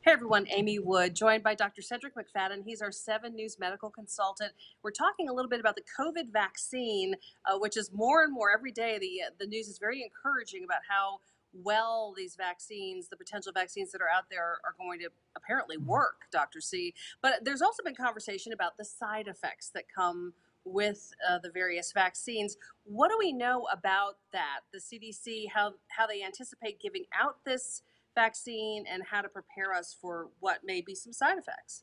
Hey everyone, Amy Wood, joined by Dr. Cedrek McFadden. He's our 7 News medical consultant. We're talking a little bit about the COVID vaccine, which is more and more every day. The news is very encouraging about how well these vaccines, the potential vaccines that are out there, are going to apparently work, Dr. C. But there's also been conversation about the side effects that come with the various vaccines. What do we know about that? The CDC, how they anticipate giving out this vaccine and how to prepare us for what may be some side effects.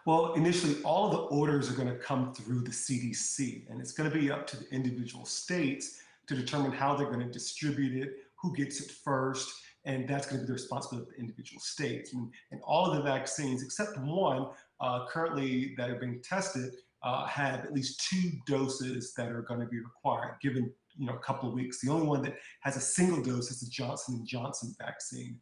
Well, initially, all of the orders are going to come through the CDC, and it's going to be up to the individual states to determine how they're going to distribute it, who gets it first, and that's going to be the responsibility of the individual states. And all of the vaccines, except one currently that are being tested, have at least 2 doses that are going to be required, given a couple of weeks. The only one that has a single dose is the Johnson & Johnson vaccine.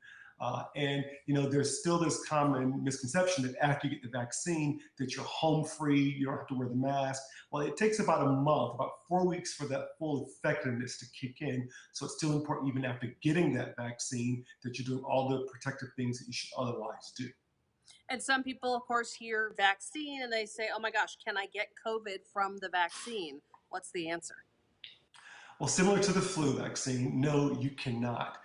There's still this common misconception that after you get the vaccine, that you're home free, you don't have to wear the mask. Well, it takes about a month, about 4 weeks for that full effectiveness to kick in. So it's still important, even after getting that vaccine, that you're doing all the protective things that you should otherwise do. And some people, of course, hear vaccine and they say, oh my gosh, can I get COVID from the vaccine? What's the answer? Well, similar to the flu vaccine, no, you cannot.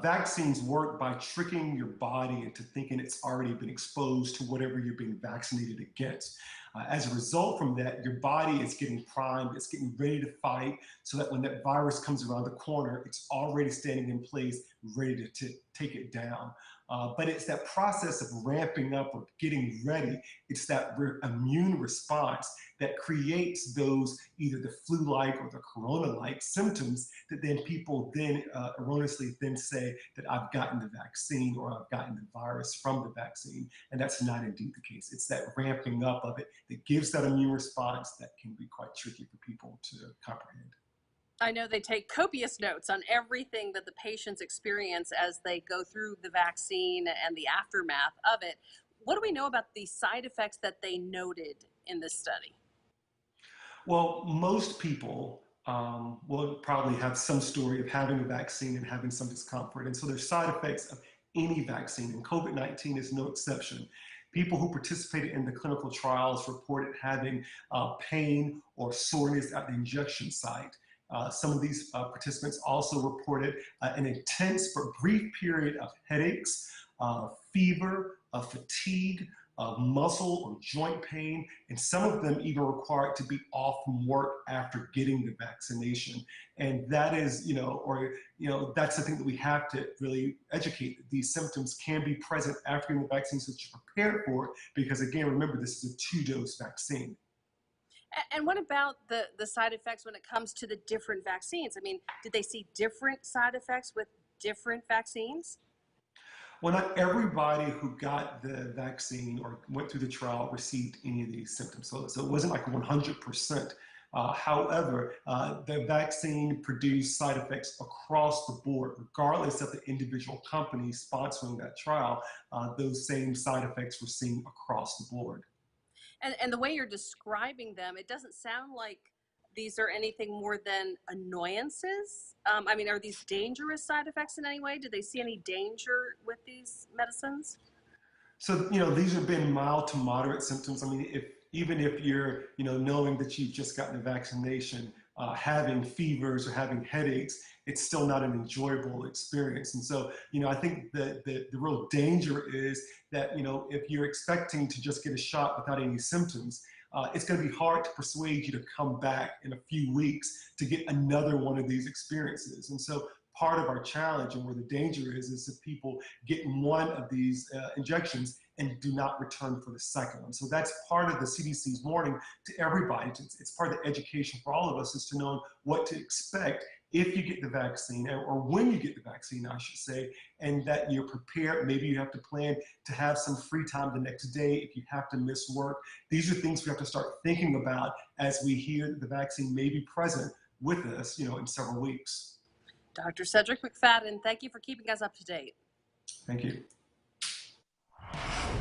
Vaccines work by tricking your body into thinking it's already been exposed to whatever you're being vaccinated against. As a result from that, your body is getting primed, it's getting ready to fight, so that when that virus comes around the corner, it's already standing in place, ready to take it down. But it's that process of ramping up or getting ready, it's that immune response that creates those either the flu-like or the corona-like symptoms that then people then erroneously then say that I've gotten the vaccine or I've gotten the virus from the vaccine. And that's not indeed the case. It's that ramping up of it that gives that immune response that can be quite tricky for people to comprehend. I know they take copious notes on everything that the patients experience as they go through the vaccine and the aftermath of it. What do we know about the side effects that they noted in this study? Well, most people will probably have some story of having a vaccine and having some discomfort. And so there's side effects of any vaccine, and COVID-19 is no exception. People who participated in the clinical trials reported having pain or soreness at the injection site. Some of these participants also reported an intense but brief period of headaches, fever, fatigue, muscle or joint pain, and some of them even required to be off from work after getting the vaccination. And that is, that's the thing that we have to really educate. These symptoms can be present after getting the vaccine so that you're prepared for it, because again, remember, this is a 2-dose vaccine. And what about the side effects when it comes to the different vaccines? I mean, did they see different side effects with different vaccines? Well, not everybody who got the vaccine or went through the trial received any of these symptoms. So it wasn't like 100%. However, the vaccine produced side effects across the board, regardless of the individual company sponsoring that trial. Those same side effects were seen across the board. And the way you're describing them, it doesn't sound like these are anything more than annoyances. I mean, are these dangerous side effects in any way? Do they see any danger with these medicines? So, these have been mild to moderate symptoms. I mean, even if you're, knowing that you've just gotten a vaccination, having fevers or having headaches, it's still not an enjoyable experience. And so, I think the real danger is that, if you're expecting to just get a shot without any symptoms, it's going to be hard to persuade you to come back in a few weeks to get another one of these experiences. And so part of our challenge and where the danger is if people get one of these injections and do not return for the second one. So that's part of the CDC's warning to everybody. It's part of the education for all of us, is to know what to expect if you get the vaccine, or when you get the vaccine, I should say, and that you're prepared. Maybe you have to plan to have some free time the next day if you have to miss work. These are things we have to start thinking about as we hear that the vaccine may be present with us, in several weeks. Dr. Cedrek McFadden, thank you for keeping us up to date. Thank you.